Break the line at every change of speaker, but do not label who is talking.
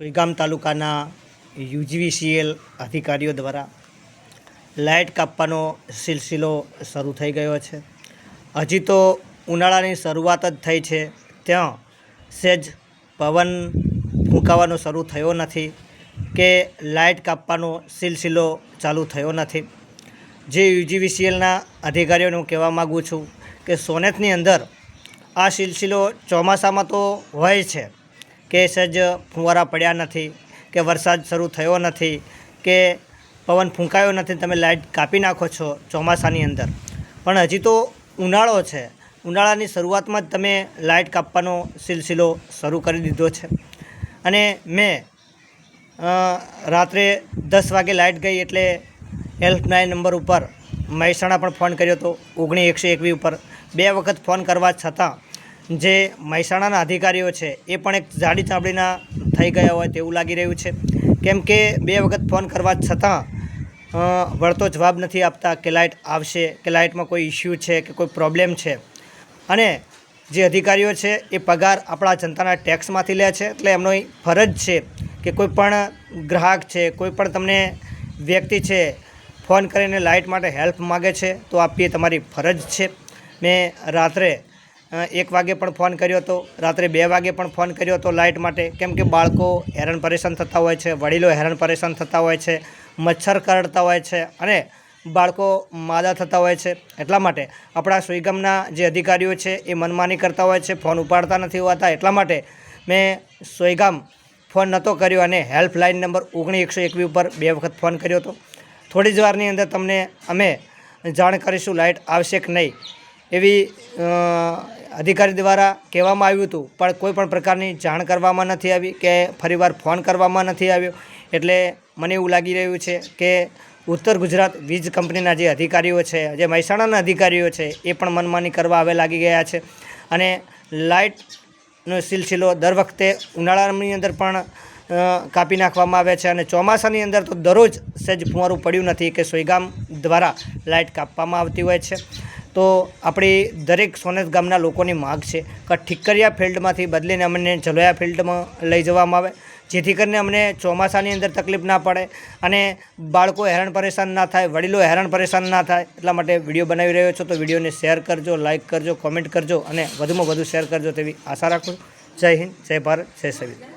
સુઈગામ તાલુકાના યુજીવીસીએલ અધિકારીઓ દ્વારા લાઇટ કાપવાનો સિલસિલો શરૂ થઈ ગયો છે. હજી તો ઉનાળાની શરૂઆત જ થઈ છે, ત્યાં સહેજ પવન ફૂંકાવાનો શરૂ થયો નથી કે લાઇટ કાપવાનો સિલસિલો ચાલુ થયો નથી. જે યુજીવીસીએલના અધિકારીઓને હું કહેવા માગું છું કે સોનેતની અંદર આ સિલસિલો ચોમાસામાં તો હોય છે કે સહેજ ફુવારા પડ્યા નથી કે વરસાદ શરૂ થયો નથી કે પવન ફૂંકાયો નથી, તમે લાઇટ કાપી નાખો છો ચોમાસાની અંદર. પણ હજી તો ઉનાળો છે, ઉનાળાની શરૂઆતમાં જ તમે લાઇટ કાપવાનો સિલસિલો શરૂ કરી દીધો છે. અને મેં રાત્રે 10 વાગે લાઇટ ગઈ એટલે હેલ્પલાઇન નંબર ઉપર મહેસાણા પણ ફોન કર્યો હતો, 19-121 ઉપર 2 વખત ફોન કરવા છતાં જે મહેસાણાના અધિકારીઓ છે એ પણ એક જાડી ચામડીના થઈ ગયા હોય તેવું લાગી રહ્યું છે. કેમ કે 2 વખત ફોન કરવા છતાં વળતો જવાબ નથી આપતા કે લાઇટ આવશે, કે લાઇટમાં કોઈ ઇસ્યુ છે કે કોઈ પ્રોબ્લેમ છે. અને જે અધિકારીઓ છે એ પગાર આપણા જનતાના ટેક્સમાંથી લે છે, એટલે એમનો ફરજ છે કે કોઈ પણ ગ્રાહક છે, કોઈ પણ તમને વ્યક્તિ છે ફોન કરીને લાઇટ માટે હેલ્પ માગે છે તો આપીએ, તમારી ફરજ છે. મેં રાત્રે 1 વાગે પણ ફોન કર્યો હતો, રાત્રે 2 વાગે પણ ફોન કર્યો હતો લાઇટ માટે. કેમ કે બાળકો હેરાન પરેશાન થતા હોય છે, વડીલો હેરાન પરેશાન થતા હોય છે, મચ્છર કરડતા હોય છે અને બાળકો માદા થતા હોય છે. એટલા માટે આપણા સુઈગામના જે અધિકારીઓ છે એ મનમાની કરતા હોય છે, ફોન ઉપાડતા નથી હોતા. એટલા માટે મેં સુઈગામ ફોન નહોતો કર્યો અને હેલ્પલાઇન નંબર 19-121 ઉપર 2 વખત ફોન કર્યો હતો. થોડી જ વારની અંદર તમને અમે જાણ કરીશું લાઇટ આવશે કે નહીં એવી અધિકારી દ્વારા કહેવામાં આવ્યું હતું, પણ કોઈ પણ પ્રકારની જાણ કરવામાં નથી આવી કે ફરીવાર ફોન કરવામાં નથી આવ્યો. એટલે મને એવું લાગી રહ્યું છે કે ઉત્તર ગુજરાત વીજ કંપનીના જે અધિકારીઓ છે, જે મહેસાણાના અધિકારીઓ છે એ પણ મનમાની કરવા હવે લાગી ગયા છે. અને લાઇટનો સિલસિલો દર વખતે ઉનાળાની અંદર પણ કાપી નાખવામાં આવે છે અને ચોમાસાની અંદર તો દરરોજ સહેજ ફુવારું પડ્યું નથી કે સુઈગામ દ્વારા લાઇટ કાપવામાં આવતી હોય છે. તો આપણી દરેક સોનેત ગામના લોકોની માગ છે કે ઠીકરિયા ફિલ્ડમાંથી બદલીને અમને જલોયા ફિલ્ડમાં લઈ જવામાં આવે, જેથી કરીને અમને ચોમાસાની અંદર તકલીફ ના પડે અને બાળકો હેરાન પરેશાન ના થાય, વડીલો હેરાન પરેશાન ના થાય. એટલા માટે વિડીયો બનાવી રહ્યો છો તો વિડીયોને શેર કરજો, લાઇક કરજો, કોમેન્ટ કરજો અને વધુમાં વધુ શેર કરજો તેવી આશા રાખું. જય હિન્દ, જય ભારત, જય સંવિધાન.